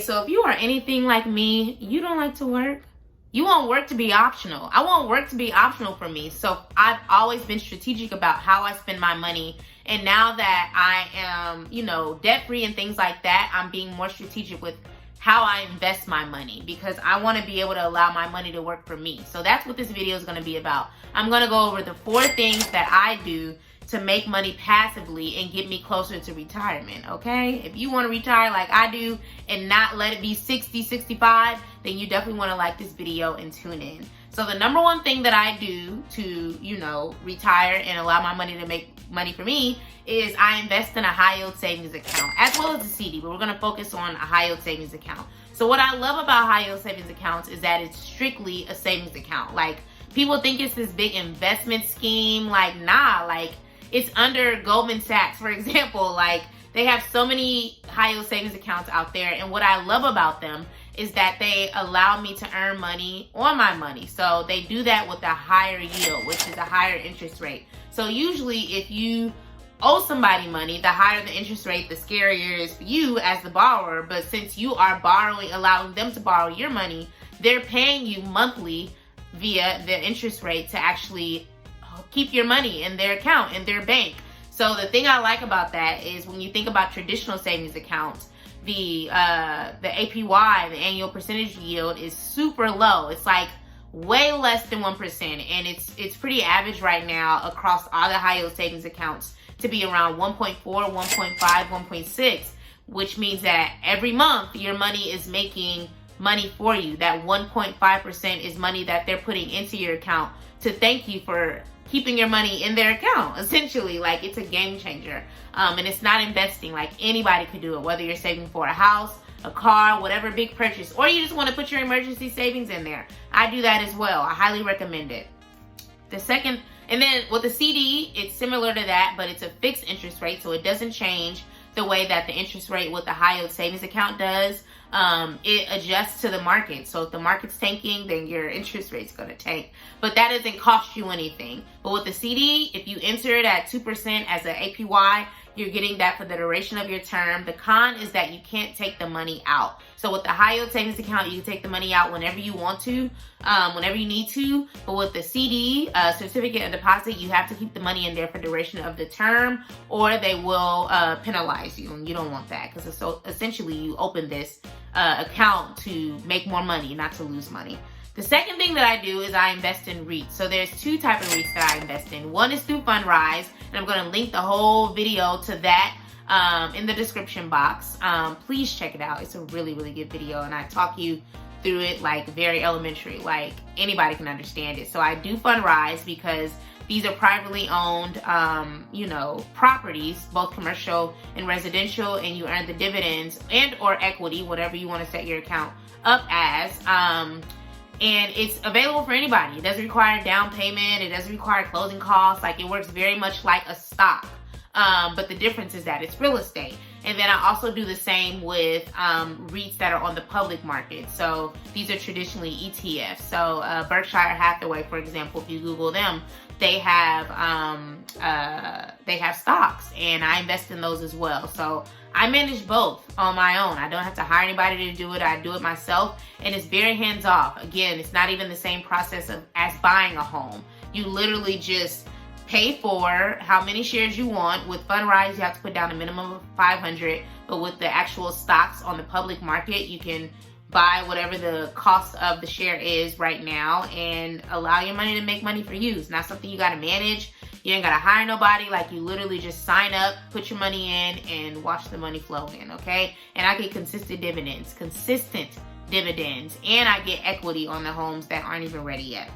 So if you are anything like me, you don't like to work. You want work to be optional. I want work to be optional for me. So I've always been strategic about how I spend my money. And now that I am, debt free and things like that, I'm being more strategic with how I invest my money because I want to be able to allow my money to work for me. So that's what this video is going to be about. I'm going to go over the 4 things that I do to make money passively and get me closer to retirement, okay? If you want to retire like I do and not let it be 60, 65, then you definitely want to like this video and tune in. So the number 1 thing that I do to, retire and allow my money to make money for me is I invest in a high yield savings account as well as a CD, but we're going to focus on a high yield savings account. So what I love about high yield savings accounts is that it's strictly a savings account. Like, people think it's this big investment scheme. Like, nah, like, it's under Goldman Sachs, for example. Like, they have so many high yield savings accounts out there. And what I love about them is that they allow me to earn money on my money. So they do that with a higher yield, which is a higher interest rate. So usually if you owe somebody money, the higher the interest rate, the scarier it is for you as the borrower. But since you are borrowing, allowing them to borrow your money, they're paying you monthly via the interest rate to actually keep your money in their account, in their bank. So the thing I like about that is when you think about traditional savings accounts, the APY, the annual percentage yield, is super low. It's like way less than 1%, and it's pretty average right now across all the high yield savings accounts to be around 1.4, 1.5, 1.6, which means that every month your money is making money for you. That 1.5% is money that they're putting into your account to thank you for keeping your money in their account. Essentially, like, it's a game changer. And it's not investing. Like, anybody could do it, whether you're saving for a house, a car, whatever big purchase, or you just want to put your emergency savings in there. I do that as well. I highly recommend it. And then with the CD, it's similar to that, but it's a fixed interest rate, so it doesn't change the way that the interest rate with the high yield savings account does. It adjusts to the market. So if the market's tanking, then your interest rate's going to tank. But that doesn't cost you anything. But with the CD, if you enter it at 2% as an APY, you're getting that for the duration of your term. The con is that you can't take the money out. So with the high yield savings account, you can take the money out whenever you want to, whenever you need to. But with the CD, certificate of deposit, you have to keep the money in there for the duration of the term, or they will penalize you, and you don't want that, because so essentially you open this account to make more money, not to lose money. The second thing that I do is I invest in REITs. So there's 2 types of REITs that I invest in. One is through Fundrise, and I'm going to link the whole video to that in the description box. Please check it out. It's a really, really good video, and I talk you through it like very elementary, like anybody can understand it. So I do Fundrise because these are privately owned, properties, both commercial and residential, and you earn the dividends and or equity, whatever you want to set your account up as. And it's available for anybody. It doesn't require down payment. It doesn't require closing costs. Like, it works very much like a stock. But the difference is that it's real estate. And then I also do the same with REITs that are on the public market. So these are traditionally ETFs. So Berkshire Hathaway, for example, if you Google them, they have stocks, and I invest in those as well. So I manage both on my own. I don't have to hire anybody to do it. I do it myself, and it's very hands-off. Again, it's not even the same process as buying a home. You literally just pay for how many shares you want. With Fundrise, you have to put down a minimum of 500, but with the actual stocks on the public market, you can buy whatever the cost of the share is right now and allow your money to make money for you. It's not something you got to manage. You ain't got to hire nobody. Like, you literally just sign up, put your money in, and watch the money flow in, okay? And I get consistent dividends, and I get equity on the homes that aren't even ready yet.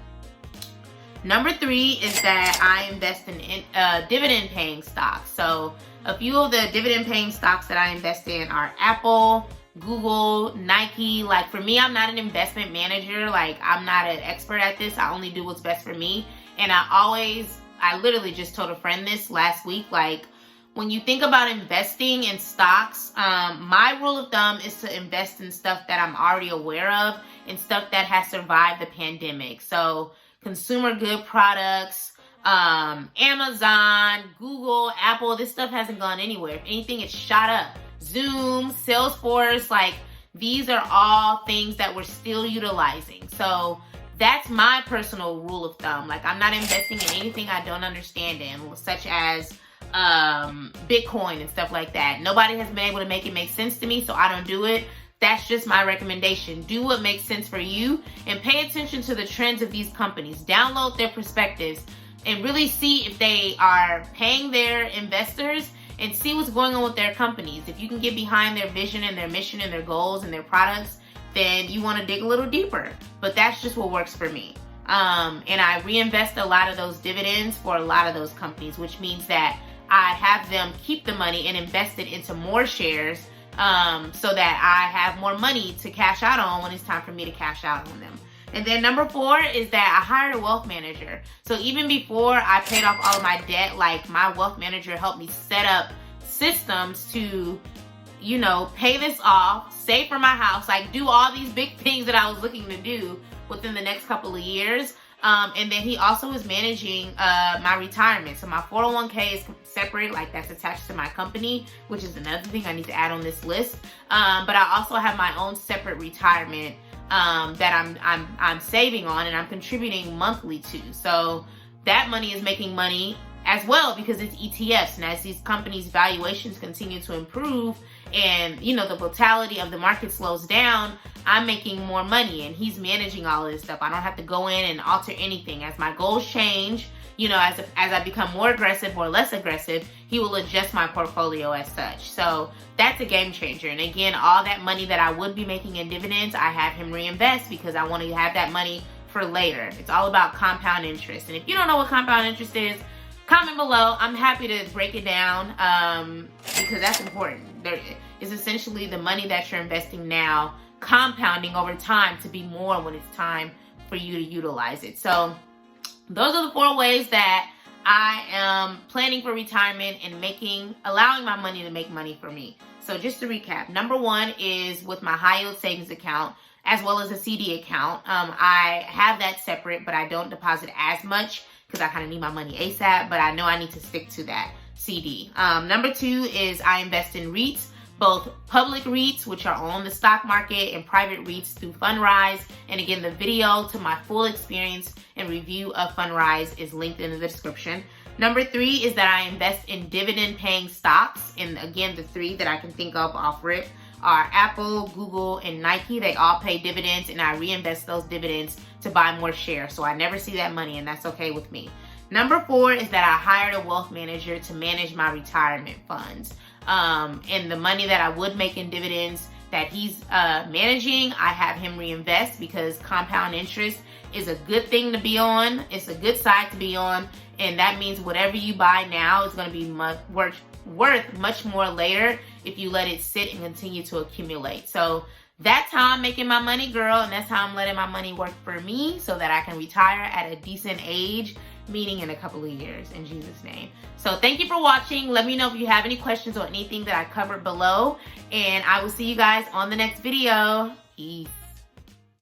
Number 3 is that I invest in dividend-paying stocks. So a few of the dividend-paying stocks that I invest in are Apple, Google, Nike. Like, for me, I'm not an investment manager. Like, I'm not an expert at this. I only do what's best for me. And I literally just told a friend this last week. Like, when you think about investing in stocks, my rule of thumb is to invest in stuff that I'm already aware of and stuff that has survived the pandemic. So consumer good products, Amazon, Google, Apple, this stuff hasn't gone anywhere. If anything, it's shot up. Zoom, Salesforce, like, These are all things that we're still utilizing. So that's my personal rule of thumb. Like, I'm not investing in anything I don't understand in, such as Bitcoin and stuff like that. Nobody has been able to make it make sense to me, so I don't do it. That's just my recommendation. Do what makes sense for you and pay attention to the trends of these companies. Download their perspectives and really see if they are paying their investors, and see what's going on with their companies. If you can get behind their vision and their mission and their goals and their products, then you want to dig a little deeper. But that's just what works for me. And I reinvest a lot of those dividends for a lot of those companies, which means that I have them keep the money and invest it into more shares, so that I have more money to cash out on when it's time for me to cash out on them. And then number 4 is that I hired a wealth manager. So even before I paid off all of my debt, like, my wealth manager helped me set up systems to, you know, pay this off, save for my house, like, do all these big things that I was looking to do within the next couple of years. And then he also is managing my retirement. So my 401k is separate, like, that's attached to my company, which is another thing I need to add on this list. But I also have my own separate retirement that I'm saving on, and I'm contributing monthly to. So that money is making money as well, because it's ETFs. And as these companies' valuations continue to improve and, you know, the volatility of the market slows down, I'm making more money, and he's managing all of this stuff. I don't have to go in and alter anything. As my goals change, you know, as I become more aggressive or less aggressive, he will adjust my portfolio as such. So that's a game changer. And again, all that money that I would be making in dividends, I have him reinvest, because I want to have that money for later. It's all about compound interest. And if you don't know what compound interest is, comment below. I'm happy to break it down, because that's important. There is essentially the money that you're investing now compounding over time to be more when it's time for you to utilize it. So those are the 4 ways that I am planning for retirement and allowing my money to make money for me. So just to recap, number 1 is with my high yield savings account, as well as a CD account. I have that separate, but I don't deposit as much because I kind of need my money ASAP, but I know I need to stick to that CD. Number 2 is I invest in REITs, both public REITs, which are on the stock market, and private REITs through Fundrise. And again, the video to my full experience and review of Fundrise is linked in the description. Number 3 is that I invest in dividend paying stocks. And again, the 3 that I can think of off rip are Apple, Google, and Nike. They all pay dividends, and I reinvest those dividends to buy more shares. So I never see that money, and that's okay with me. Number 4 is that I hired a wealth manager to manage my retirement funds. And the money that I would make in dividends that he's managing, I have him reinvest, because compound interest is a good thing to be on. It's a good side to be on. And that means whatever you buy now is going to be worth much more later if you let it sit and continue to accumulate. So that's how I'm making my money, girl. And that's how I'm letting my money work for me, so that I can retire at a decent age, meaning in a couple of years, in Jesus' name. So thank you for watching. Let me know if you have any questions or anything that I covered below. And I will see you guys on the next video. Peace.